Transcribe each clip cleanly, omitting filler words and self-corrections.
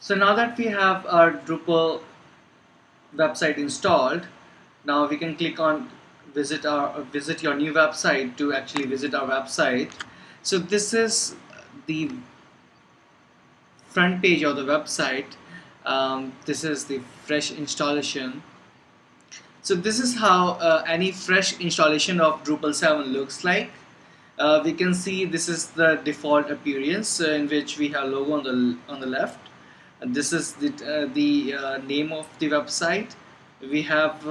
So now that we have our Drupal website installed, now we can click on visit your new website to actually visit our website. So this is the front page of the website. This is the fresh installation. So this is how any fresh installation of Drupal 7 looks like. We can see this is the default appearance in which we have logo on the left. And this is the name of the website. We have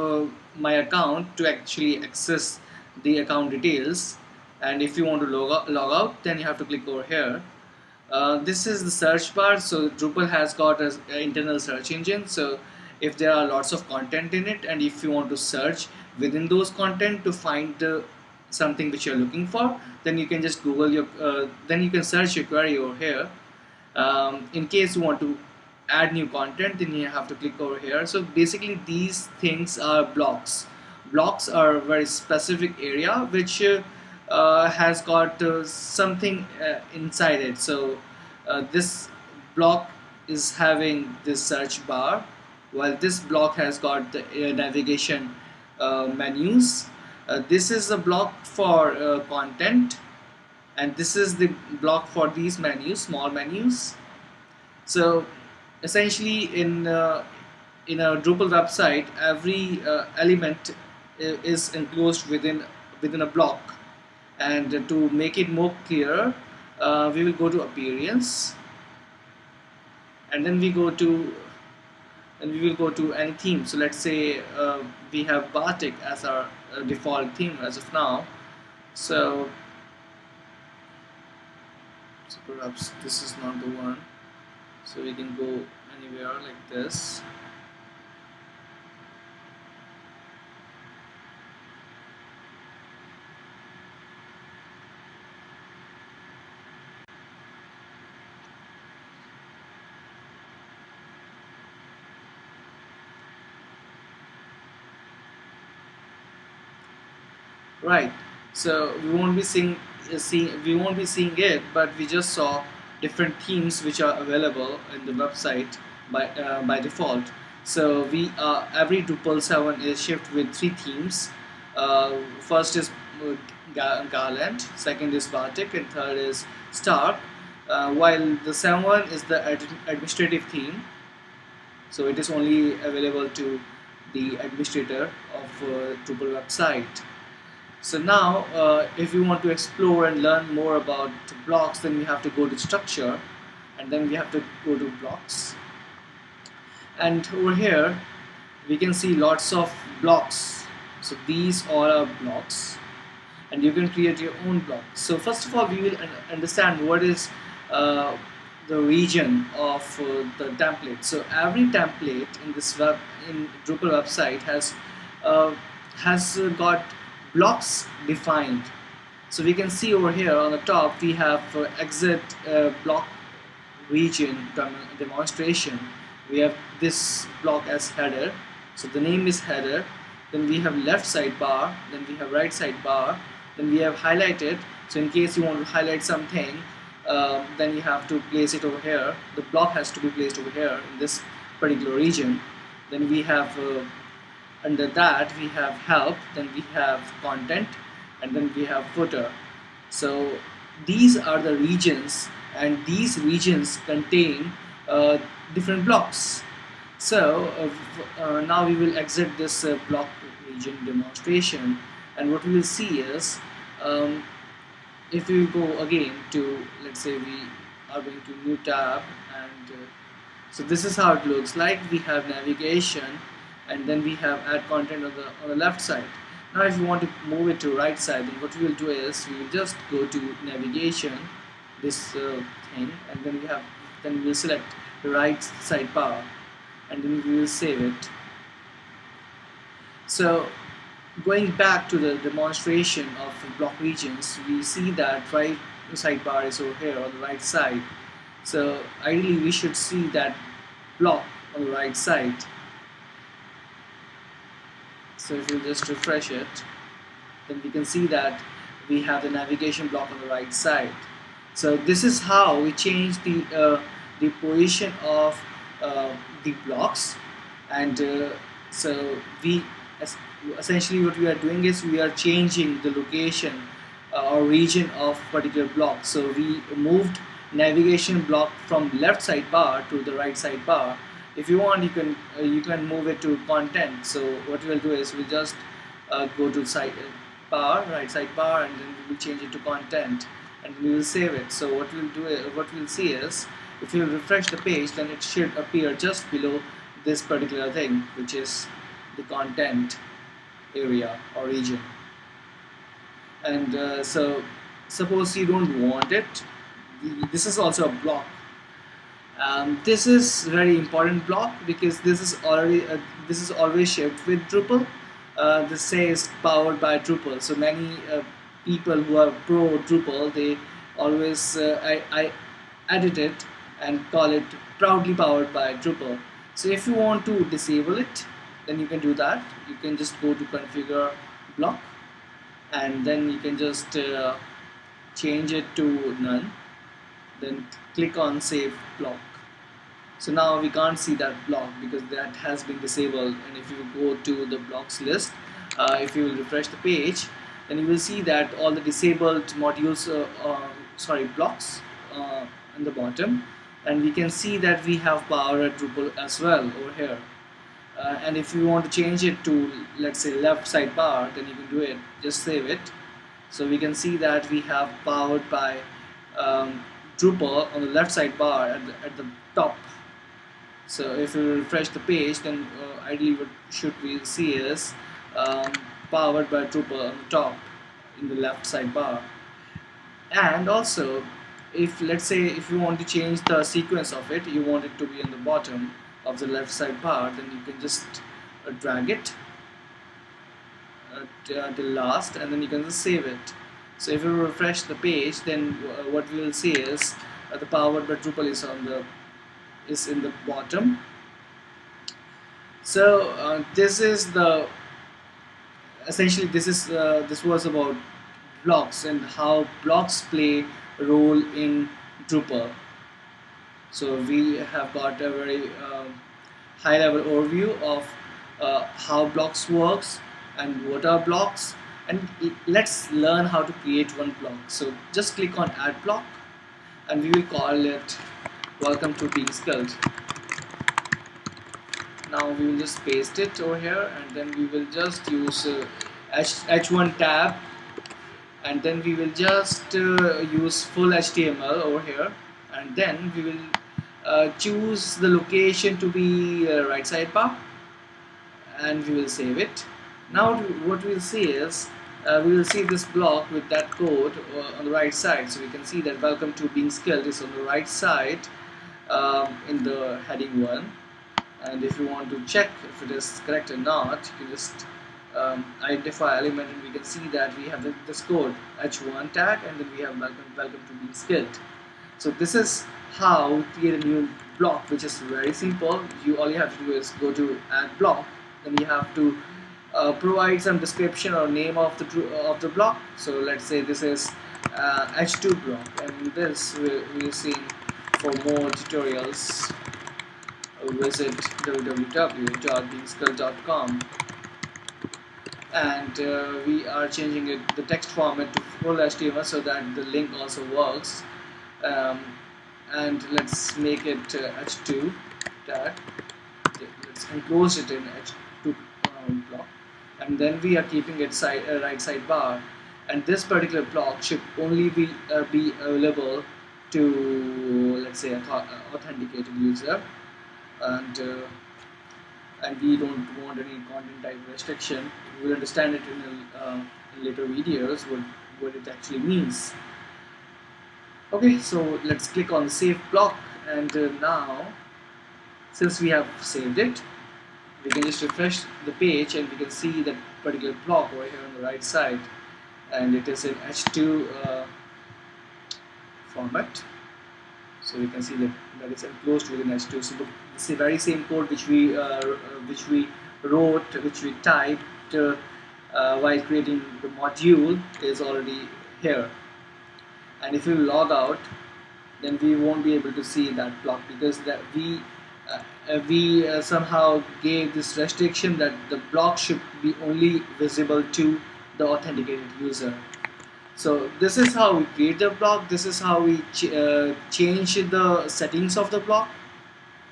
my account to actually access the account details, and if you want to log out, then you have to click over here. This is the search bar. So Drupal has got an internal search engine. So if there are lots of content in it, and if you want to search within those content to find something which you're looking for, then you can just Google your then you can search your query over here. In case you want to add new content, then you have to click over here. So basically these things are blocks. Blocks are a very specific area which has got something inside it. So this block is having this search bar, while this block has got the navigation menus. This is a block for content, and this is the block for these menus, small menus. So essentially in a Drupal website, every element is enclosed within a block. And to make it more clear, we will go to appearance, and then we will go to any theme. So let's say we have Batik as our default theme as of now. So perhaps this is not the one. So we can go anywhere like this. Right. So we won't be seeing it, but we just saw different themes which are available in the website by default. So we every Drupal 7 is shipped with three themes. First is Garland, second is Batik, and third is Stark. While the 7 is the administrative theme, so it is only available to the administrator of Drupal website. So now, if we want to explore and learn more about blocks, then we have to go to structure, and then we have to go to blocks. And over here, we can see lots of blocks. So these all are blocks, and you can create your own block. So first of all, we will understand what is the region of the template. So every template in this in Drupal website has got blocks defined. So we can see over here on the top we have exit block region demonstration. We have this block as header, so the name is header. Then we have left sidebar, then we have right sidebar, then we have highlighted. So in case you want to highlight something, then you have to place it over here. The block has to be placed over here in this particular region. Then we have under that we have help, then we have content, and then we have footer. So these are the regions, and these regions contain different blocks. So now we will exit this block region demonstration, and what we will see is if we go again to, let's say we are going to new tab, and so this is how it looks like. We have navigation, and then we have add content on the left side. Now if you want to move it to right side, then what we will do is we will just go to navigation, this thing, and then we will select the right sidebar, and then we will save it. So going back to the demonstration of block regions, we see that right sidebar is over here on the right side. So ideally we should see that block on the right side. So if we just refresh it, then we can see that we have the navigation block on the right side. So this is how we change the position of the blocks, and so we essentially what we are doing is we are changing the location or region of particular block. So we moved navigation block from left sidebar to the right sidebar. If you want, you can move it to content. So what we'll do is we'll just go to side bar, right sidebar, and then we will change it to content, and we will save it. So what we'll see is, if you refresh the page, then it should appear just below this particular thing, which is the content area or region. And so suppose you don't want it, this is also a block. This is very important block because this is always shipped with Drupal. This says powered by Drupal. So many people who are pro Drupal, they always I edit it and call it proudly powered by Drupal. So if you want to disable it, then you can do that. You can just go to configure block, and then you can just change it to none, then click on save block. So now we can't see that block because that has been disabled. And if you go to the blocks list, if you will refresh the page, then you will see that all the disabled modules, blocks in the bottom, and we can see that we have power at Drupal as well over here. And if you want to change it to, let's say, left sidebar, then you can do it. Just save it. So we can see that we have powered by Drupal on the left sidebar at the top. So if you refresh the page, then ideally what should we see is powered by Drupal on the top in the left sidebar. And also, if let's say if you want to change the sequence of it, you want it to be on the bottom of the left sidebar, then you can just drag it till last, and then you can just save it. So if you refresh the page, then what we will see is the powered by Drupal is in the bottom. So this is the essentially this was about blocks and how blocks play a role in Drupal. So we have got a very high level overview of how blocks works and what are blocks, and let's learn how to create one block. So just click on add block, and we will call it welcome to being skilled. Now we will just paste it over here, and then we will just use H1 tab, and then we will just use full HTML over here, and then we will choose the location to be right sidebar, and we will save it. Now what we will see is we will see this block with that code on the right side. So we can see that welcome to being skilled is on the right side in the heading 1, and if you want to check if it is correct or not, you can just identify element, and we can see that we have this code H1 tag, and then we have welcome to being skilled. So this is how we create a new block, which is very simple. All you have to do is go to add block, then you have to provide some description or name of the block. So let's say this is H2 block, and this we'll see. For more tutorials, visit www.beingskilled.com, and we are changing the text format to full HTML so that the link also works. And let's make it H2 tag. Let's enclose it in H2 block, and then we are keeping it right sidebar. And this particular block should only be available to, let's say, an authenticated user, and we don't want any content type restriction. We will understand it in later videos what it actually means. Okay, so let's click on save block, and now since we have saved it, we can just refresh the page, and we can see that particular block over here on the right side, and it is in H2 format. So you can see that it's enclosed within H2. So it's the very same code which we wrote, which we typed while creating the module is already here. And if you log out, then we won't be able to see that block, because that we we somehow gave this restriction that the block should be only visible to the authenticated user. So this is how we create the block. This is how we change the settings of the block.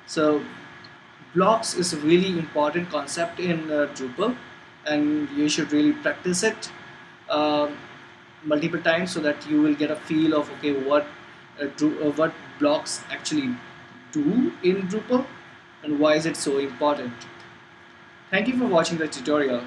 So blocks is a really important concept in Drupal, and you should really practice it uh, multiple times so that you will get a feel of okay what blocks actually do in Drupal and why is it so important. Thank you for watching the tutorial.